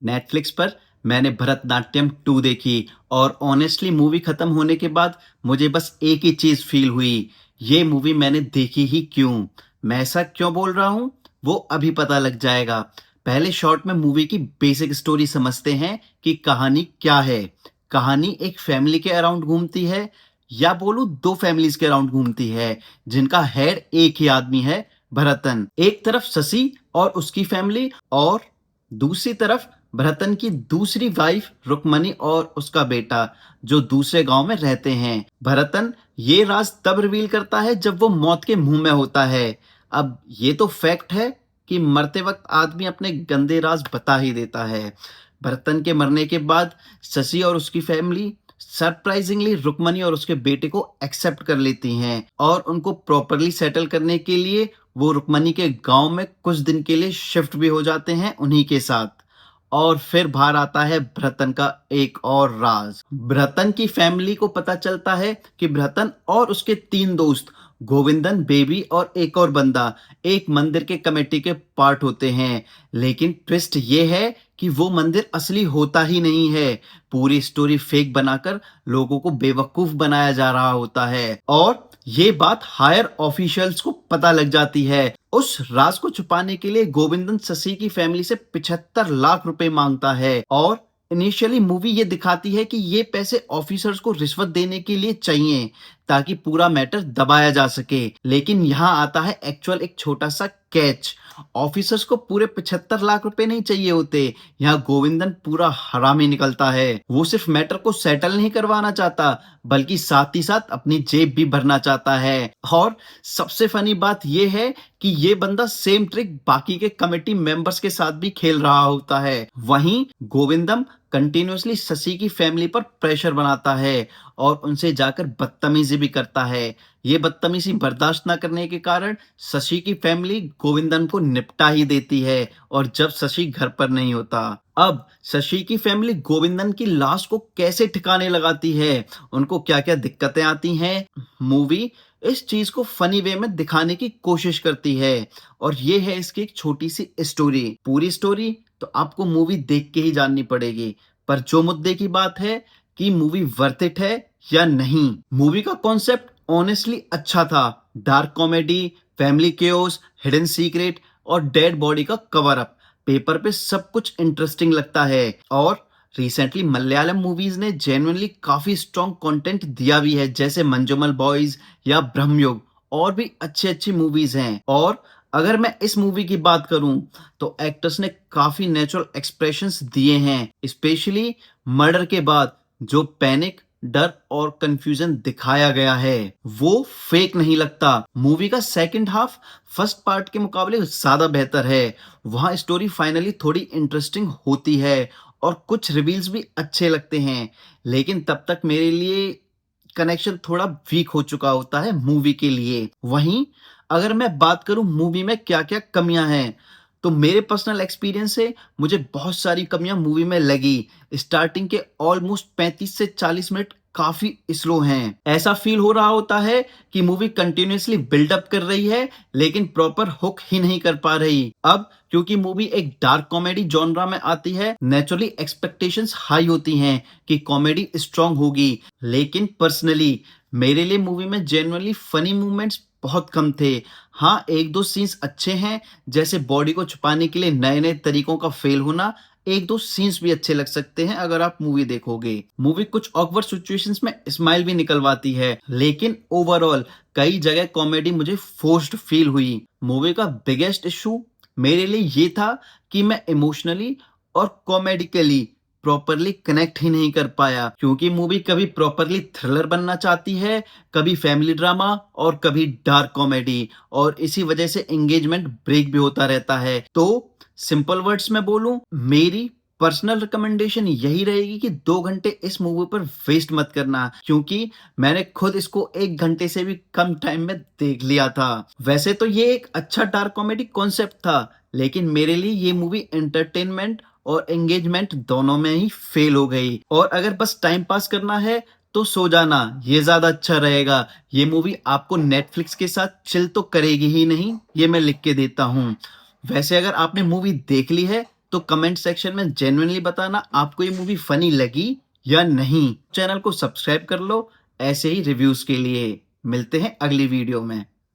Netflix पर मैंने भरतनाट्यम 2 देखी और ऑनेस्टली मूवी खत्म होने के बाद मुझे बस एक ही चीज फील हुई, ये मूवी मैंने देखी ही क्यों। मैं ऐसा क्यों बोल रहा हूँ वो अभी पता लग जाएगा। पहले शॉर्ट में मूवी की बेसिक स्टोरी समझते हैं कि कहानी क्या है। कहानी एक फैमिली के अराउंड घूमती है, या बोलूं दो फैमिलीज के अराउंड घूमती है, जिनका हेड एक ही आदमी है, भरतन। एक तरफ शशि और उसकी फैमिली, और दूसरी तरफ भरतन की दूसरी वाइफ रुक्मणी और उसका बेटा, जो दूसरे गांव में रहते हैं। भरतन ये राज तब रिवील करता है जब वो मौत के मुंह में होता है। अब ये तो फैक्ट है कि मरते वक्त आदमी अपने गंदे राज बता ही देता है। भरतन के मरने के बाद शशि और उसकी फैमिली सरप्राइजिंगली रुक्मणी और उसके बेटे को एक्सेप्ट कर लेती हैं, और उनको प्रॉपरली सेटल करने के लिए वो रुक्मणी के गांव में कुछ दिन के लिए शिफ्ट भी हो जाते हैं उन्हीं के साथ। और फिर बाहर आता है भ्रतन का एक और राज। भ्रतन की फैमिली को पता चलता है कि भ्रतन और उसके तीन दोस्त, गोविंदन, बेबी और एक और बंदा, एक मंदिर के कमेटी के पार्ट होते हैं। लेकिन ट्विस्ट ये है कि वो मंदिर असली होता ही नहीं है। पूरी स्टोरी फेक बनाकर लोगों को बेवकूफ बनाया जा रहा होता है, और ये बात हायर ऑफिशियल्स को पता लग जाती है। उस राज को छुपाने के लिए गोविंदन शशि की फैमिली से 75 लाख रुपए मांगता है, और इनिशियली मूवी ये दिखाती है कि ये पैसे ऑफिसर्स को रिश्वत देने के लिए चाहिए ताकि पूरा मैटर दबाया जा सके। लेकिन यहाँ आता है एक्चुअल एक छोटा सा कैच। ऑफिसर्स को पूरे 75 लाख रुपए नहीं चाहिए होते। यहाँ गोविंदन पूरा हरामी निकलता है। वो सिर्फ मैटर को सेटल नहीं करवाना चाहता, बल्कि साथ ही साथ अपनी जेब भी भरना चाहता है। और सबसे फनी बात यह है कि ये बंदा सेम ट्रिक बाकी के कमेटी मेंबर्स के साथ भी खेल रहा होता है। वहीं गोविंदम कंटिन्यूअसली शशि की फैमिली पर प्रेशर बनाता है और उनसे जाकर बदतमीजी भी करता है। ये बदतमीजी बर्दाश्त न करने के कारण शशि की फैमिली गोविंदन को निपटा ही देती है, और जब शशि घर पर नहीं होता। अब शशि की फैमिली गोविंदन की लाश को कैसे ठिकाने लगाती है, उनको क्या क्या दिक्कतें आती हैं, मूवी इस चीज को फनी वे में दिखाने की कोशिश करती है। और ये है इसकी एक छोटी सी स्टोरी। पूरी स्टोरी तो आपको मूवी देख के ही जाननी पड़ेगी, पर जो मुद्दे की बात है कि मूवी वर्थ इट है या नहीं। मूवी का कॉन्सेप्ट ऑनेस्टली अच्छा था। Dark comedy, family chaos, hidden secret और डेड बॉडी का कवर अप, पेपर पे सब कुछ इंटरेस्टिंग लगता है। और रिसेंटली मलयालम मूवीज ने जेन्युइनली काफी स्ट्रॉन्ग कंटेंट दिया भी है, जैसे मंजूमल बॉयज या ब्रह्मयुग, और भी अच्छी अच्छी मूवीज हैं। और अगर मैं इस मूवी की बात करूं तो एक्टर्स ने काफी नेचुरल एक्सप्रेशंस दिए हैं, स्पेशली मर्डर के बाद जो पैनिक, डर और कंफ्यूजन दिखाया गया है वो फेक नहीं लगता। मूवी का सेकंड हाफ फर्स्ट पार्ट के मुकाबले ज्यादा बेहतर है। वहां स्टोरी फाइनली थोड़ी इंटरेस्टिंग होती है और कुछ रिवील्स भी अच्छे लगते हैं, लेकिन तब तक मेरे लिए कनेक्शन थोड़ा वीक हो चुका होता है मूवी के लिए। वहीं अगर मैं बात करूं मूवी में क्या क्या कमियां हैं, तो मेरे पर्सनल एक्सपीरियंस से मुझे बहुत सारी कमियां मूवी में लगी। स्टार्टिंग के ऑलमोस्ट 35 से 40 मिनट काफी स्लो हैं। ऐसा फील हो रहा होता है कि मूवी कंटिन्यूअसली बिल्डअप कर रही है, लेकिन प्रॉपर हुक ही नहीं कर पा रही। अब क्योंकि मूवी एक डार्क कॉमेडी जॉनरा में आती है, नेचुरली एक्सपेक्टेशंस हाई होती हैं कि कॉमेडी स्ट्रांग होगी। लेकिन पर्सनली मेरे लिए मूवी में जेन्युइनली फनी मूवमेंट्स बहुत कम थे। हाँ, एक दो सीन्स अच्छे हैं, जैसे बॉडी को छुपाने के लिए नए नए तरीकों का फेल होना। एक दो सीन्स भी अच्छे लग सकते हैं अगर आप मूवी देखोगे। मूवी कुछ ऑकवर्ड सिचुएशंस में स्माइल भी निकलवाती है, लेकिन ओवरऑल कई जगह कॉमेडी मुझे फोर्स्ड फील हुई। मूवी का बिगेस्ट इशू मेरे लिए ये था कि मैं इमोशनली और कॉमेडिकली प्रॉपरली कनेक्ट ही नहीं कर पाया, क्योंकि मूवी कभी प्रॉपरली थ्रिलर बनना चाहती है, कभी फैमिली ड्रामा और कभी डार्क कॉमेडी, और इसी वजह से एंगेजमेंट ब्रेक भी होता रहता है। तो सिंपल वर्ड्स में बोलूं, मेरी पर्सनल रिकमेंडेशन यही रहेगी कि 2 घंटे इस मूवी पर वेस्ट मत करना, क्योंकि मैंने खुद इसको 1 घंटे से भी कम टाइम में देख लिया था। वैसे तो ये एक अच्छा डार्क कॉमेडी कॉन्सेप्ट था, लेकिन मेरे लिए ये मूवी एंटरटेनमेंट और एंगेजमेंट दोनों में ही फेल हो गई। और अगर बस टाइम पास करना है तो सो जाना, ये ज्यादा अच्छा रहेगा। ये मूवी आपको नेटफ्लिक्स के साथ चिल तो करेगी ही नहीं, ये मैं लिख के देता हूँ। वैसे अगर आपने मूवी देख ली है तो तो कमेंट सेक्शन में जेन्युइनली बताना आपको ये मूवी फनी लगी या नहीं। चैनल को सब्सक्राइब कर लो ऐसे ही रिव्यूज के लिए। मिलते हैं अगली वीडियो में।